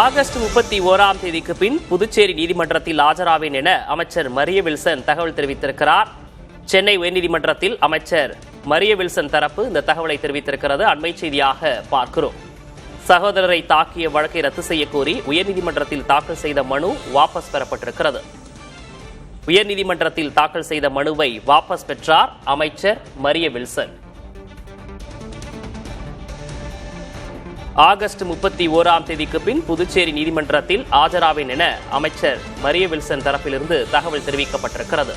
August 31ஆம் தேதிக்கு பின் புதுச்சேரி நீதிமன்றத்தில் ஆஜராவேன் என அமைச்சர் மரிய வில்சன் தகவல் தெரிவித்திருக்கிறார். சென்னை உயர்நீதிமன்றத்தில் அமைச்சர் மரிய வில்சன் தரப்பு இந்த தகவலை தெரிவித்திருக்கிறது. அண்மை செய்தியாக பார்க்கிறோம். சகோதரரை தாக்கிய வழக்கை ரத்து செய்ய கோரி உயர்நீதிமன்றத்தில் தாக்கல் செய்த மனு வாபஸ் பெறப்பட்டிருக்கிறது. உயர்நீதிமன்றத்தில் தாக்கல் செய்த மனுவை வாபஸ் பெற்றார் அமைச்சர் மரிய வில்சன். ஆகஸ்ட் 31ஆம் தேதிக்கு பின் புதுச்சேரி நீதிமன்றத்தில் ஆஜராவேன் என அமைச்சர் மரிய வில்சன் தரப்பிலிருந்து தகவல் தெரிவிக்கப்பட்டிருக்கிறது.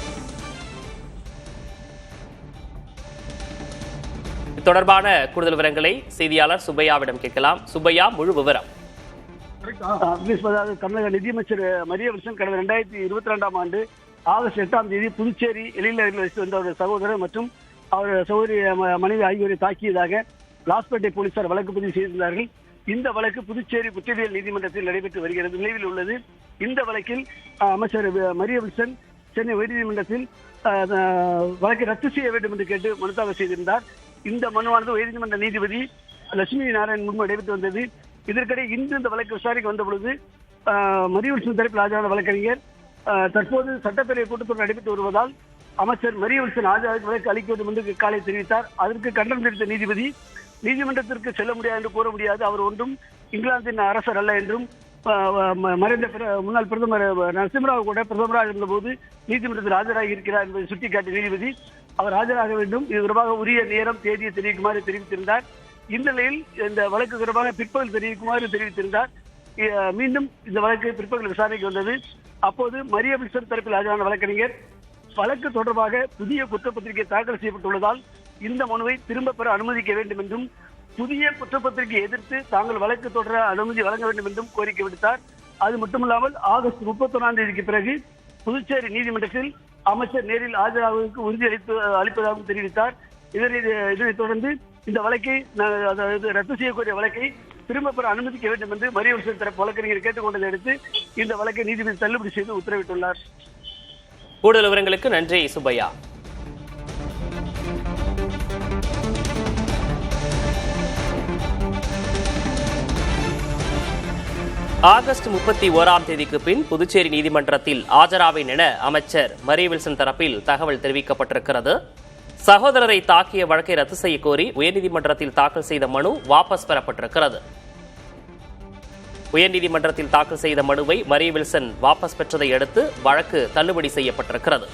தொடர்பான கூடுதல் விவரங்களை செய்தியாளர் சுப்பையாவிடம் கேட்கலாம். சுப்பையா, முழு விவரம். தமிழக நிதியமைச்சர் மரிய வில்சன் கடந்த 2022ஆம் ஆண்டு ஆகஸ்ட் 8ஆம் தேதி புதுச்சேரி எழிலரில் வசித்து வந்த அவருடைய சகோதரர் மற்றும் அவர் சகோதரி மனைவி ஆகியோரை தாக்கியதாக லாஸ்பேட்டை போலீசார் வழக்கு பதிவு செய்திருந்தார்கள். இந்த வழக்கு புதுச்சேரி குற்றவியல் நீதிமன்றத்தில் நடைபெற்று வருகிறது. நிலைவில் உள்ளது. இந்த வழக்கில் அமைச்சர் மரிய வில்சன் சென்னை உயர்நீதிமன்றத்தில் வழக்கை ரத்து செய்ய வேண்டும் என்று கேட்டு மனு தாக்கல் செய்திருந்தார். இந்த மனுவானது உயர்நீதிமன்ற நீதிபதி லட்சுமி நாராயணன் முன்பு நடைபெற்று வந்தது. இதற்கிடையே இன்று இந்த வழக்கு விசாரிக்க வந்த பொழுது மரிய வில்சன் தரப்பில் ஆஜரான வழக்கறிஞர் தற்போது சட்டப்பேரவை கூட்டத்தொடர் நடைபெற்று வருவதால் அமைச்சர் மரிய வில்சன் ஆஜராக வழக்கு அளிக்க வேண்டும் என்று காலை தெரிவித்தார். அதற்கு கண்டனம் தெரிவித்த நீதிபதி நீதிமன்றத்திற்கு செல்ல முடியாது என்று கூற முடியாது, அவர் ஒன்றும் இங்கிலாந்தின் அரசர் அல்ல என்றும் மறைந்த முன்னாள் பிரதமர் நரசிம்மராவ் கூட பிரதமராக இருந்தபோது நீதிமன்றத்தில் ஆஜராகி இருக்கிறார் என்பதை சுட்டிக்காட்டிய நீதிபதி அவர் ஆஜராக வேண்டும், இது தொடர்பாக உரிய நேரம் தேதியை தெரிவிக்குமாறு தெரிவித்திருந்தார். இந்த நிலையில் இந்த வழக்கு தொடர்பாக பிற்பகல் தெரிவிக்குமாறு தெரிவித்திருந்தார். மீண்டும் இந்த வழக்கு பிற்பகல் விசாரணைக்கு வந்தது. அப்போது மரிய வில்சன் தரப்பில் ஆஜரான வழக்கறிஞர் வழக்கு தொடர்பாக புதிய குற்றப்பத்திரிகை தாக்கல் செய்யப்பட்டுள்ளதால் இந்த மனுவை திரும்ப பெற அனுமதிக்க வேண்டும் என்றும் புதிய குற்றப்பத்திரிகை எதிர்த்து தாங்கள் வழக்கு தொடர அனுமதி வழங்க வேண்டும் என்றும் கோரிக்கை விடுத்தார். அது மட்டுமல்லாமல் ஆகஸ்ட் 31ஆம் தேதிக்கு பிறகு புதுச்சேரி நீதிமன்றத்தில் அமைச்சர் நேரில் ஆஜராவதற்கு உறுதி அளிப்பதாகவும் தெரிவித்தார். இதனைத் தொடர்ந்து இந்த வழக்கை ரத்து செய்யக்கூடிய வழக்கை திரும்ப பெற அனுமதிக்க வேண்டும் என்று மரிய வில்சன் தரப்பு வழக்கறிஞர் கேட்டுக்கொண்டதை அடுத்து இந்த வழக்கை நீதிபதி தள்ளுபடி செய்து உத்தரவிட்டுள்ளார். கூடுதல் விவரங்களுக்கு நன்றி சுப்பையா. ஆகஸ்ட் 31ஆம் தேதிக்கு பின் புதுச்சேரி நீதிமன்றத்தில் ஆஜராவேன் என அமைச்சர் மரிய வில்சன் தரப்பில் தகவல் தெரிவிக்கப்பட்டிருக்கிறது. சகோதரரை தாக்கிய வழக்கை ரத்து செய்ய கோரி உயர்நீதிமன்றத்தில் தாக்கல் செய்த மனு வாபஸ் பெறப்பட்டிருக்கிறது. உயர்நீதிமன்றத்தில் தாக்கல் செய்த மனுவை மரிய வில்சன் வாபஸ் பெற்றதை அடுத்து வழக்கு தள்ளுபடி செய்யப்பட்டிருக்கிறது.